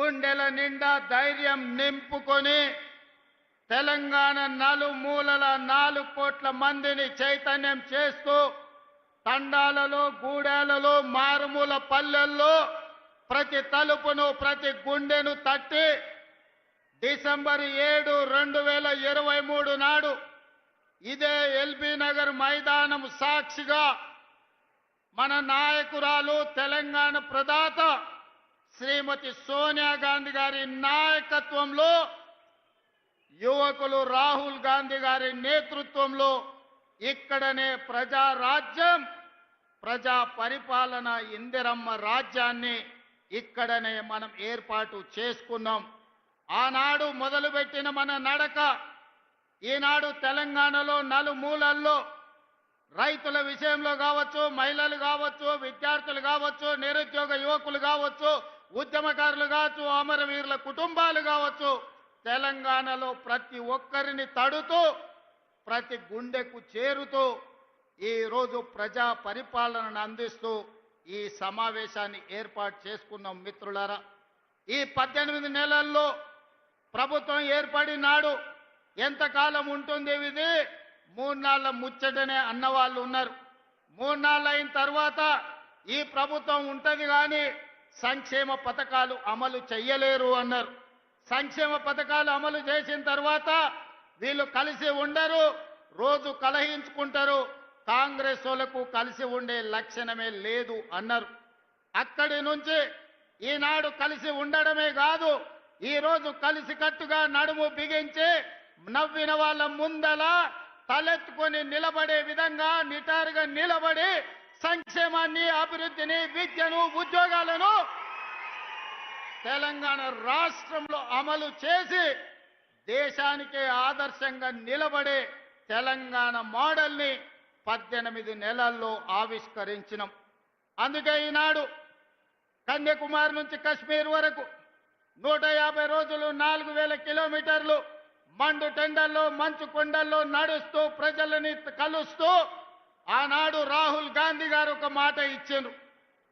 గుండెల నిండా ధైర్యం నింపుకొని తెలంగాణ నలుమూలల 4 కోట్ల మందిని చైతన్యం చేస్తూ తండాలలో గూడాలలో మారుమూల పల్లెల్లో ప్రతి తలుపును ప్రతి గుండెను తట్టి డిసెంబర్ 7, 2023 నాడు ఇదే ఎల్బీ నగర్ మైదానం సాక్షిగా మన నాయకురాలు తెలంగాణ ప్రదాత శ్రీమతి సోనియా గాంధీ గారి నాయకత్వంలో యువకులు రాహుల్ గాంధీ గారి నేతృత్వంలో ఇక్కడనే ప్రజారాజ్యం ప్రజా పరిపాలన ఇందిరమ్మ రాజ్యాన్ని ఇక్కడనే మనం ఏర్పాటు చేసుకున్నాం. ఆనాడు మొదలుపెట్టిన మన నడక ఈనాడు తెలంగాణలో నలుమూలల్లో రైతుల విషయంలో కావచ్చు, మహిళలు కావచ్చు, విద్యార్థులు కావచ్చు, నిరుద్యోగ యువకులు కావచ్చు, ఉద్యమకారులు కావచ్చు, అమరవీరుల కుటుంబాలు కావచ్చు, తెలంగాణలో ప్రతి ఒక్కరిని తడుతూ ప్రతి గుండెకు చేరుతూ ఈరోజు ప్రజా పరిపాలనను అందిస్తూ ఈ సమావేశాన్ని ఏర్పాటు చేసుకున్నాం. మిత్రులారా, ఈ 18 నెలల్లో ప్రభుత్వం ఏర్పడినాడు ఎంతకాలం ఉంటుంది ఇది? 3 నాళ్ళ ముచ్చటనే అన్నవాళ్ళు ఉన్నారు. 3 నాళ్ళు అయిన తర్వాత ఈ ప్రభుత్వం ఉంటుంది కానీ సంక్షేమ పథకాలు అమలు చెయ్యలేరు అన్నారు. సంక్షేమ పథకాలు అమలు చేసిన తర్వాత వీళ్ళు కలిసి ఉండరు, రోజు కలహించుకుంటారు, కాంగ్రెస్ వాళ్ళకు కలిసి ఉండే లక్షణమే లేదు అన్నారు. అక్కడి నుంచి ఈనాడు కలిసి ఉండడమే కాదు, ఈరోజు కలిసికట్టుగా నడుము బిగించి నవ్విన వాళ్ళ ముందల తలెత్తుకొని నిలబడే విధంగా నిటారుగా నిలబడి సంక్షేమాన్ని, అభివృద్ధిని, విద్యను, ఉద్యోగాలను తెలంగాణ రాష్ట్రంలో అమలు చేసి దేశానికే ఆదర్శంగా నిలబడే తెలంగాణ మోడల్ని 18 నెలల్లో ఆవిష్కరించినాం. అందుకే ఈనాడు కన్యాకుమారి నుంచి కశ్మీర్ వరకు 150 రోజులు 4000 కిలోమీటర్లు మండు టెండల్లో మంచు కొండల్లో నడుస్తూ ప్రజలని కలుస్తూ ఆనాడు రాహుల్ గాంధీ గారు ఒక మాట ఇచ్చారు,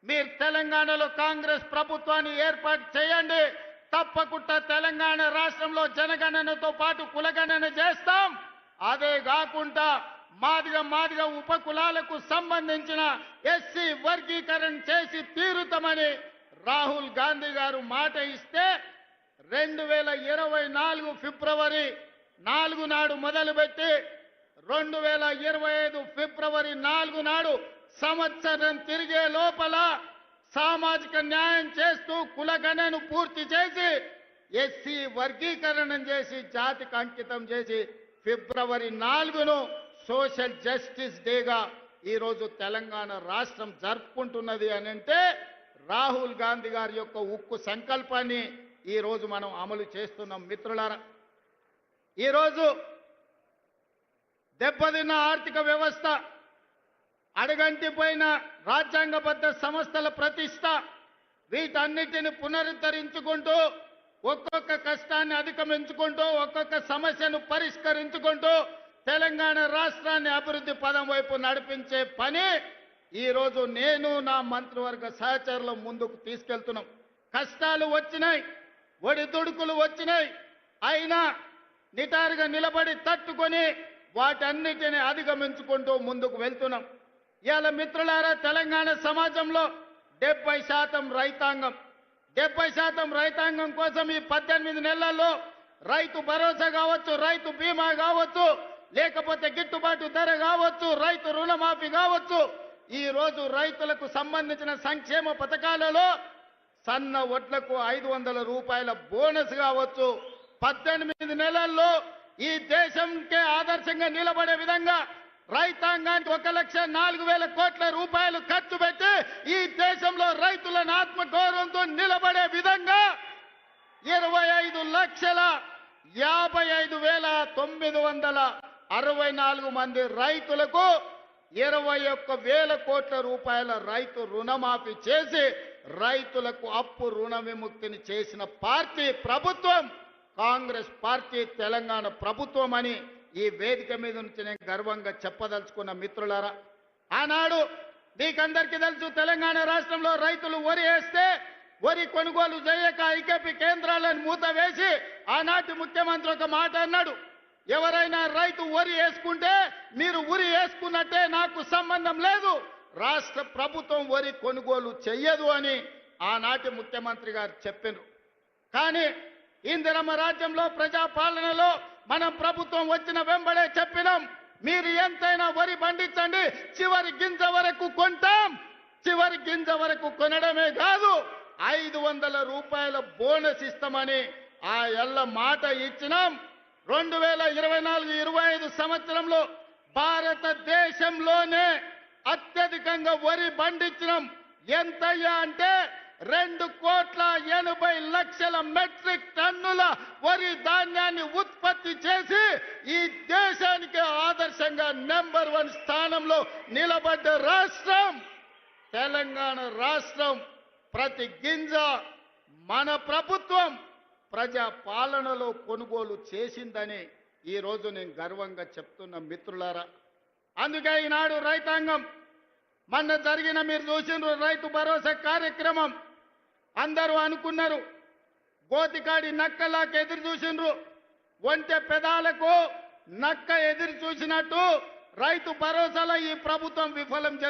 మీరు తెలంగాణలో కాంగ్రెస్ ప్రభుత్వాన్ని ఏర్పాటు చేయండి, తప్పకుండా తెలంగాణ రాష్ట్రంలో జనగణనతో పాటు కులగణన చేస్తాం, అదే కాకుండా మాదిగ ఉపకులాలకు సంబంధించిన ఎస్సీ వర్గీకరణ చేసి తీరుతామని రాహుల్ గాంధీ గారు మాట ఇస్తే 2024 ఫిబ్రవరి 4 నాడు మొదలుపెట్టి 2025 ఫిబ్రవరి 4 నాడు సంవత్సరం తిరిగే లోపల సామాజిక న్యాయం చేస్తూ కులగణను పూర్తి చేసి ఎస్సీ వర్గీకరణ చేసి జాతికి అంకితం చేసి ఫిబ్రవరి 4ను సోషల్ జస్టిస్ డేగా ఈరోజు తెలంగాణ రాష్ట్రం జరుపుకుంటున్నది అని అంటే రాహుల్ గాంధీ గారి యొక్క ఉక్కు సంకల్పాన్ని ఈరోజు మనం అమలు చేస్తున్నాం. మిత్రులారా, ఈరోజు దెబ్బతిన్న ఆర్థిక వ్యవస్థ, అడగంటిపోయిన రాజ్యాంగబద్ధ సంస్థల ప్రతిష్ట, వీటన్నిటిని పునరుద్ధరించుకుంటూ ఒక్కొక్క కష్టాన్ని అధిగమించుకుంటూ ఒక్కొక్క సమస్యను పరిష్కరించుకుంటూ తెలంగాణ రాష్ట్రాన్ని అభివృద్ధి పదం వైపు నడిపించే పని ఈరోజు నేను నా మంత్రివర్గ సహచరులు ముందుకు తీసుకెళ్తున్నాం. కష్టాలు వచ్చినాయి, ఒడిదుడుకులు వచ్చినాయి, అయినా నిటారుగా నిలబడి తట్టుకొని వాటన్నిటిని అధిగమించుకుంటూ ముందుకు వెళ్తున్నాం. ఇవాళ మిత్రులారా, తెలంగాణ సమాజంలో 70% రైతాంగం, 70% రైతాంగం కోసం ఈ 18 నెలల్లో రైతు భరోసా కావచ్చు, రైతు బీమా కావచ్చు, లేకపోతే గిట్టుబాటు ధర కావచ్చు, రైతు రుణమాఫీ కావచ్చు, ఈ రోజు రైతులకు సంబంధించిన సంక్షేమ పథకాలలో సన్న వడ్లకు 500 రూపాయల బోనస్ కావచ్చు, 18 నెలల్లో ఈ దేశంకే ఆదర్శంగా నిలబడే విధంగా రైతాంగానికి 1,04,000 కోట్ల రూపాయలు ఖర్చు పెట్టి ఈ దేశంలో రైతులను ఆత్మగౌరవంతో నిలబడే విధంగా 25,55,964 మంది రైతులకు 21,000 కోట్ల రూపాయల రైతు రుణమాఫీ చేసి రైతులకు అప్పు రుణ విముక్తిని చేసిన పార్టీ ప్రభుత్వం కాంగ్రెస్ పార్టీ, తెలంగాణ ప్రభుత్వం అని ఈ వేదిక మీద నుంచి నేను గర్వంగా చెప్పదలుచుకున్న. మిత్రులారా, ఆనాడు మీకందరికీ తెలుసు, తెలంగాణ రాష్ట్రంలో రైతులు వరి వేస్తే వరి కొనుగోలు చేయక ఐకేపీ కేంద్రాలను మూతవేసి ఆనాటి ముఖ్యమంత్రి ఒక మాట అన్నాడు, ఎవరైనా రైతు వరి వేసుకుంటే మీరు ఉరి వేసుకున్నట్టే, నాకు సంబంధం లేదు, రాష్ట్ర ప్రభుత్వం వరి కొనుగోలు చెయ్యదు అని ఆనాటి ముఖ్యమంత్రి గారు చెప్పారు. కానీ ఇందిరమ్మ రాజ్యంలో ప్రజాపాలనలో మనం ప్రభుత్వం వచ్చిన వెంబడే చెప్పినాం, మీరు ఎంతైనా వరి పండించండి, చివరి గింజ వరకు కొంటాం. చివరి గింజ వరకు కొనడమే కాదు, 500 రూపాయల బోనస్ ఇస్తామని ఆ ఎల్ల మాట ఇచ్చినాం. 2024-25 సంవత్సరంలో భారతదేశంలోనే అత్యధికంగా వరి పండించినాం. ఎంతయ్యా అంటే 2,80,00,000 మెట్రిక్ టన్నుల వరి ధాన్యాన్ని ఉత్పత్తి చేసి ఈ దేశానికి ఆదర్శంగా నెంబర్ 1 స్థానంలో నిలబడ్డ రాష్ట్రం తెలంగాణ రాష్ట్రం. ప్రతి గింజ మన ప్రభుత్వం ప్రజా పాలనలో కొనుగోలు చేసిందని ఈరోజు నేను గర్వంగా చెప్తున్న మిత్రులారా. అందుకే ఈనాడు రైతాంగం మొన్న జరిగిన మీరు చూసిన రైతు భరోసా కార్యక్రమం అందరూ అనుకున్నారు, గోతికాడి నక్కలాకి ఎదురు చూసిండ్రు, ఒంటె పెదాలకు నక్క ఎదురు చూసినట్టు రైతు భరోసాలో ఈ ప్రభుత్వం విఫలం చెంది